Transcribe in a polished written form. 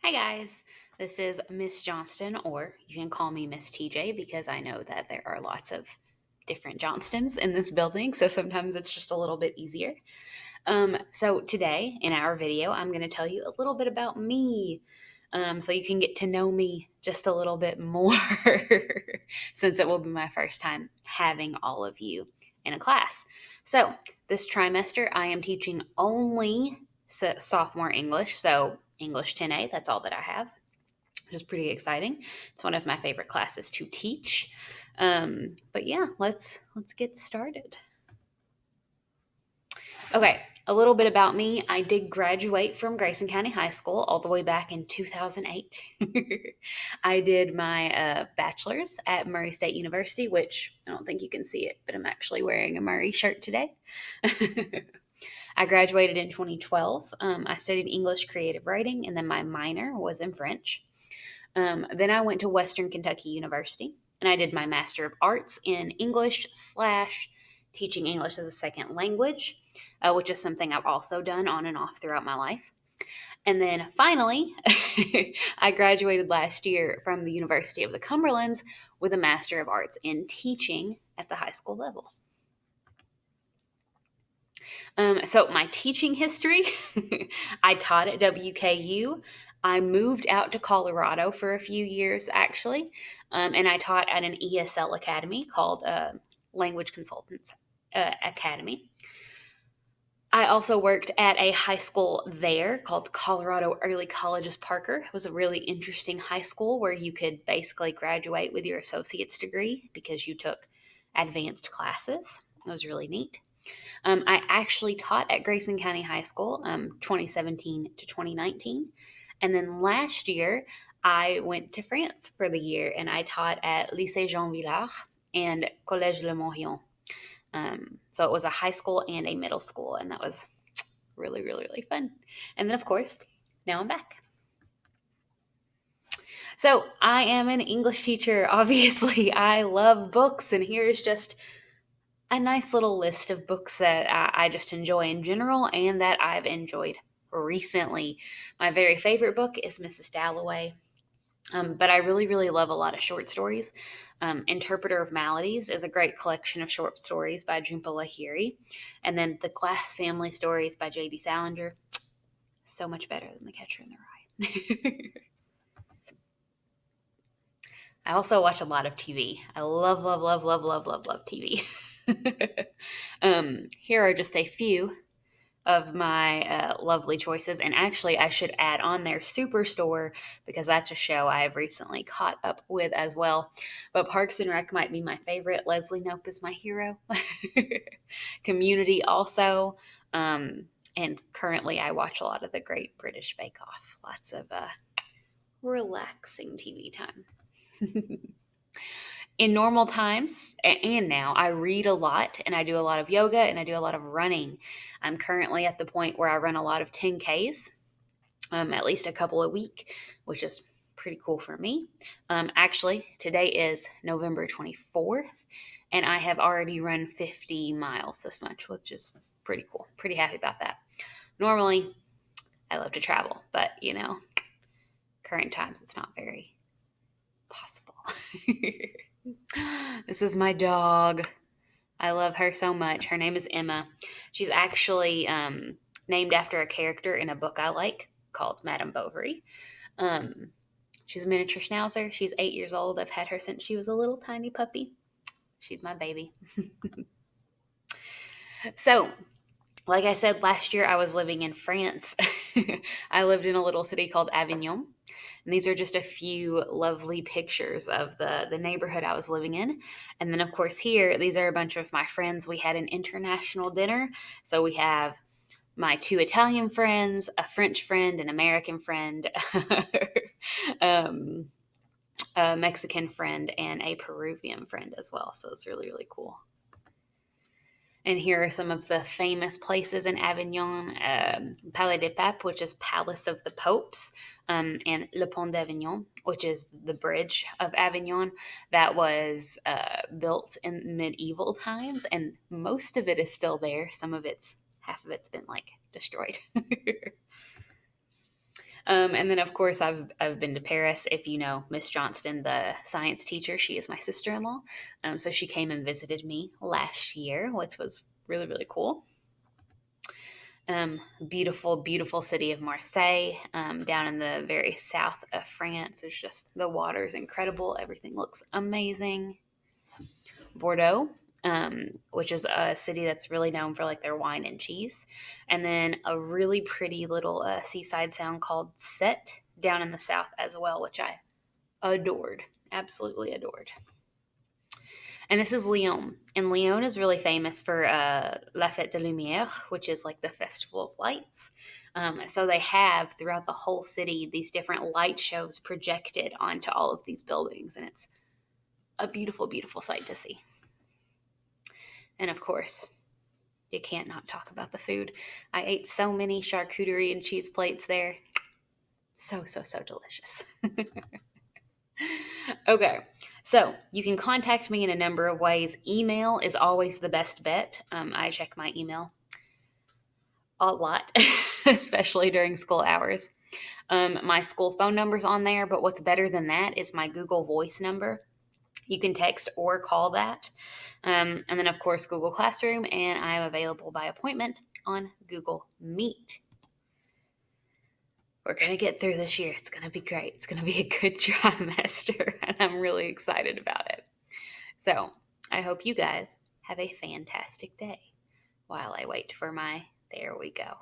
Hi, guys. This is Miss Johnston, or you can call me Miss TJ because I know that there are lots of different Johnstons in this building, so sometimes it's just a little bit easier. So today in our video, I'm going to tell you a little bit about me, so you can get to know me just a little bit more, since it will be my first time having all of you in a class. So this trimester, I am teaching only sophomore English, so English 10A. That's all that I have, which is pretty exciting. It's one of my favorite classes to teach. But yeah, let's get started. Okay, a little bit about me. I did graduate from Grayson County High School all the way back in 2008. I did my bachelor's at Murray State University, which I don't think you can see it, but I'm actually wearing a Murray shirt today. I graduated in 2012. I studied English creative writing, and then my minor was in French. Then I went to Western Kentucky University, and I did my Master of Arts in English slash teaching English as a second language, which is something I've also done on and off throughout my life. And then finally, I graduated last year from the University of the Cumberlands with a Master of Arts in teaching at the high school level. So my teaching history, I taught at WKU. I moved out to Colorado for a few years, actually, and I taught at an ESL academy called Language Consultants Academy. I also worked at a high school there called Colorado Early Colleges Parker. It was a really interesting high school where you could basically graduate with your associate's degree because you took advanced classes. It was really neat. I actually taught at Grayson County High School 2017 to 2019. And then last year, I went to France for the year and I taught at Lycée Jean Villard and Collège Le Morillon. So it was a high school and a middle school, and that was really, really, really fun. And then, of course, now I'm back. So I am an English teacher. Obviously, I love books, and here's just a nice little list of books that I just enjoy in general and that I've enjoyed recently. My very favorite book is Mrs. Dalloway, but I really, really love a lot of short stories. Interpreter of Maladies is a great collection of short stories by Jhumpa Lahiri. And then The Glass Family Stories by J.D. Salinger. So much better than The Catcher in the Rye. I also watch a lot of TV. I love, love, love, love, love, love, love TV. Here are just a few of my lovely choices. And actually, I should add on there Superstore because that's a show I have recently caught up with as well. But Parks and Rec might be my favorite. Leslie Knope is my hero. Community also. And currently, I watch a lot of The Great British Bake Off. Lots of relaxing TV time. In normal times and now, I read a lot and I do a lot of yoga and I do a lot of running. I'm currently at the point where I run a lot of 10Ks, at least a couple a week, which is pretty cool for me. Actually, today is November 24th, and I have already run 50 miles this much, which is pretty cool. Pretty happy about that. Normally, I love to travel, but current times, it's not very possible. This is my dog. I love her so much. Her name is Emma. She's actually named after a character in a book I like called Madame Bovary. She's a miniature schnauzer. She's 8 years old. I've had her since she was a little tiny puppy. She's my baby. So, like I said, last year I was living in France. I lived in a little city called Avignon. And these are just a few lovely pictures of the neighborhood I was living in. And then, of course, here, these are a bunch of my friends. We had an international dinner. So we have my 2 Italian friends, a French friend, an American friend, a Mexican friend, and a Peruvian friend as well. So it's really, really cool. And here are some of the famous places in Avignon. Palais des Papes, which is Palace of the Popes, and Le Pont d'Avignon, which is the bridge of Avignon that was built in medieval times. And most of it is still there. Half of it's been destroyed. And then, of course, I've been to Paris. If you know Miss Johnston, the science teacher, she is my sister-in-law. So she came and visited me last year, which was really, really cool. Beautiful, beautiful city of Marseille, down in the very south of France. It's just the water's incredible. Everything looks amazing. Bordeaux, which is a city that's really known for like their wine and cheese, and then a really pretty little seaside town called Sète down in the south as well, which I adored, absolutely adored. And this is Lyon, and Lyon is really famous for La Fête de Lumière, which is like the festival of lights. So they have throughout the whole city these different light shows projected onto all of these buildings, and it's a beautiful, beautiful sight to see. And of course, you can't not talk about the food. I ate so many charcuterie and cheese plates there. So, so, so delicious. Okay, so you can contact me in a number of ways. Email is always the best bet. I check my email a lot, especially during school hours. My school phone number's on there, but what's better than that is my Google Voice number. You can text or call that. And then, of course, Google Classroom, and I'm available by appointment on Google Meet. We're going to get through this year. It's going to be great. It's going to be a good trimester, and I'm really excited about it. So I hope you guys have a fantastic day while I wait for my there we go.